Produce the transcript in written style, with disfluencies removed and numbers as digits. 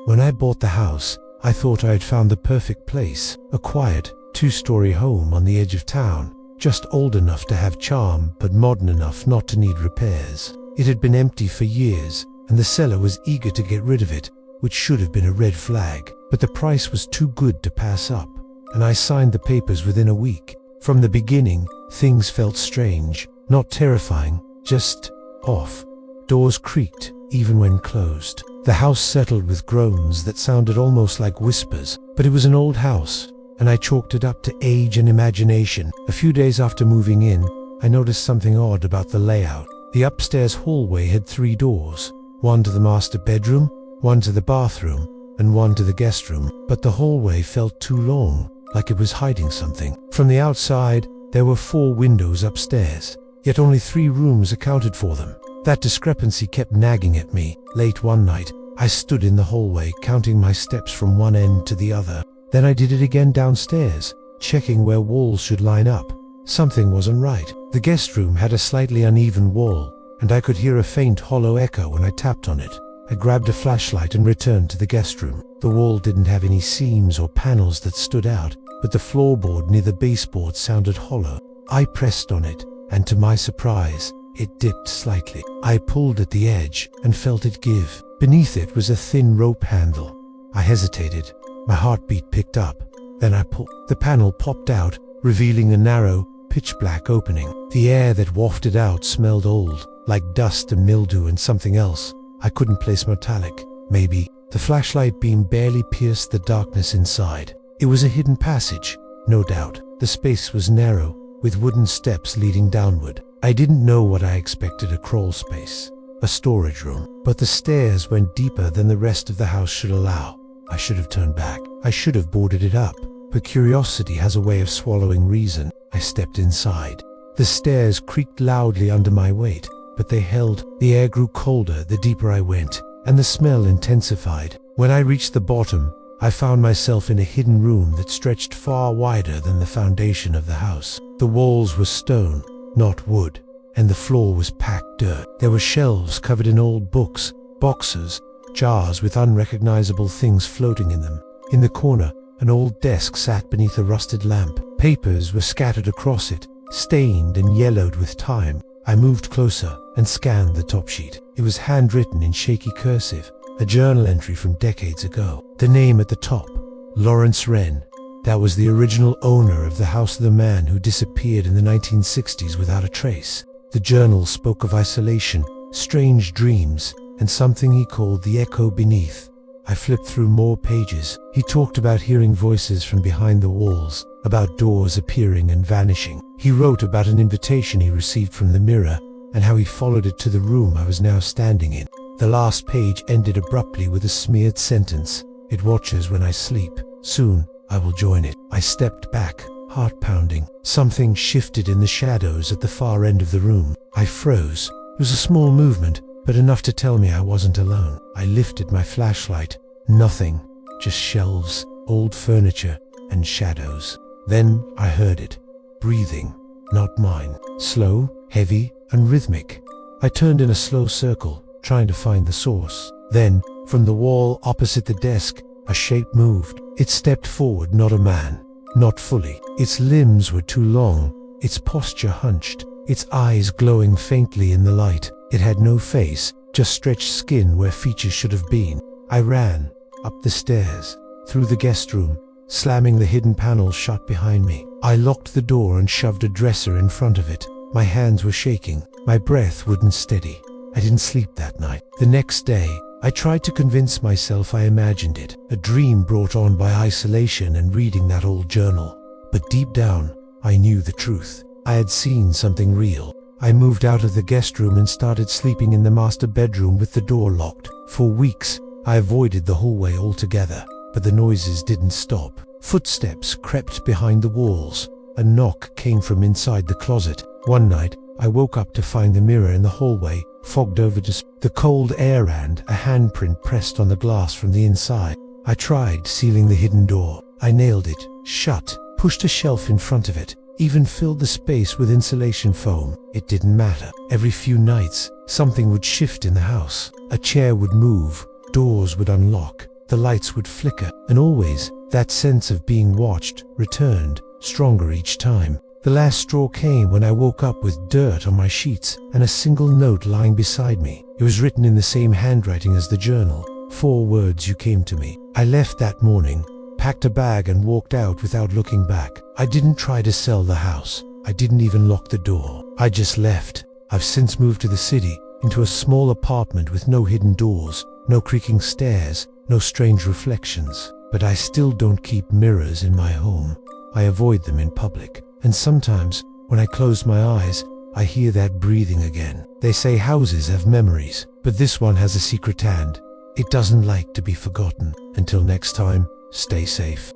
When I bought the house, I thought I had found the perfect place, a quiet, two-story home on the edge of town, just old enough to have charm but modern enough not to need repairs. It had been empty for years, and the seller was eager to get rid of it, which should have been a red flag, but the price was too good to pass up, and I signed the papers within a week. From the beginning, things felt strange, not terrifying, just off. Doors creaked, even when closed. The house settled with groans that sounded almost like whispers, but it was an old house, and I chalked it up to age and imagination. A few days after moving in, I noticed something odd about the layout. The upstairs hallway had 3 doors, one to the master bedroom, one to the bathroom, and one to the guest room, but the hallway felt too long, like it was hiding something. From the outside, there were 4 windows upstairs, yet only 3 rooms accounted for them. That discrepancy kept nagging at me. Late one night, I stood in the hallway counting my steps from one end to the other. Then I did it again downstairs, checking where walls should line up. Something wasn't right. The guest room had a slightly uneven wall, and I could hear a faint hollow echo when I tapped on it. I grabbed a flashlight and returned to the guest room. The wall didn't have any seams or panels that stood out, but the floorboard near the baseboard sounded hollow. I pressed on it, and to my surprise, it dipped slightly. I pulled at the edge and felt it give. Beneath it was a thin rope handle. I hesitated. My heartbeat picked up. Then I pulled. The panel popped out, revealing a narrow, pitch-black opening. The air that wafted out smelled old, like dust and mildew and something else. I couldn't place metallic. Maybe. The flashlight beam barely pierced the darkness inside. It was a hidden passage, no doubt. The space was narrow, with wooden steps leading downward. I didn't know what I expected: a crawl space, a storage room, but the stairs went deeper than the rest of the house should allow. I should have turned back. I should have boarded it up, but curiosity has a way of swallowing reason. I stepped inside. The stairs creaked loudly under my weight, but they held. The air grew colder the deeper I went, and the smell intensified. When I reached the bottom, I found myself in a hidden room that stretched far wider than the foundation of the house. The walls were stone, not wood, and the floor was packed dirt. There were shelves covered in old books, boxes, jars with unrecognizable things floating in them. In the corner, an old desk sat beneath a rusted lamp. Papers were scattered across it, stained and yellowed with time. I moved closer and scanned the top sheet. It was handwritten in shaky cursive, a journal entry from decades ago. The name at the top, Lawrence Wren. That was the original owner of the house of the man who disappeared in the 1960s without a trace. The journal spoke of isolation, strange dreams, and something he called the echo beneath. I flipped through more pages. He talked about hearing voices from behind the walls, about doors appearing and vanishing. He wrote about an invitation he received from the mirror, and how he followed it to the room I was now standing in. The last page ended abruptly with a smeared sentence: "It watches when I sleep. Soon, I will join it." I stepped back, heart pounding. Something shifted in the shadows at the far end of the room. I froze. It was a small movement, but enough to tell me I wasn't alone. I lifted my flashlight. Nothing. Just shelves, old furniture, and shadows. Then I heard it. Breathing. Not mine. Slow, heavy, and rhythmic. I turned in a slow circle, trying to find the source. Then, from the wall opposite the desk, a shape moved. It stepped forward, not a man, not fully. Its limbs were too long, its posture hunched, its eyes glowing faintly in the light. It had no face, just stretched skin where features should have been. I ran, up the stairs, through the guest room, slamming the hidden panel shut behind me. I locked the door and shoved a dresser in front of it. My hands were shaking, my breath wouldn't steady. I didn't sleep that night. The next day, I tried to convince myself I imagined it, a dream brought on by isolation and reading that old journal. But deep down, I knew the truth. I had seen something real. I moved out of the guest room and started sleeping in the master bedroom with the door locked. For weeks, I avoided the hallway altogether, but the noises didn't stop. Footsteps crept behind the walls. A knock came from inside the closet. One night, I woke up to find the mirror in the hallway fogged over to the cold air and a handprint pressed on the glass from the inside. I tried sealing the hidden door. I nailed it shut, pushed a shelf in front of it, even filled the space with insulation foam. It didn't matter. Every few nights, something would shift in the house. A chair would move, doors would unlock, the lights would flicker, and always, that sense of being watched returned, stronger each time. The last straw came when I woke up with dirt on my sheets and a single note lying beside me. It was written in the same handwriting as the journal. 4 words: "You came to me." I left that morning, packed a bag and walked out without looking back. I didn't try to sell the house. I didn't even lock the door. I just left. I've since moved to the city, into a small apartment with no hidden doors, no creaking stairs, no strange reflections. But I still don't keep mirrors in my home. I avoid them in public. And sometimes, when I close my eyes, I hear that breathing again. They say houses have memories, but this one has a secret hand. It doesn't like to be forgotten. Until next time, stay safe.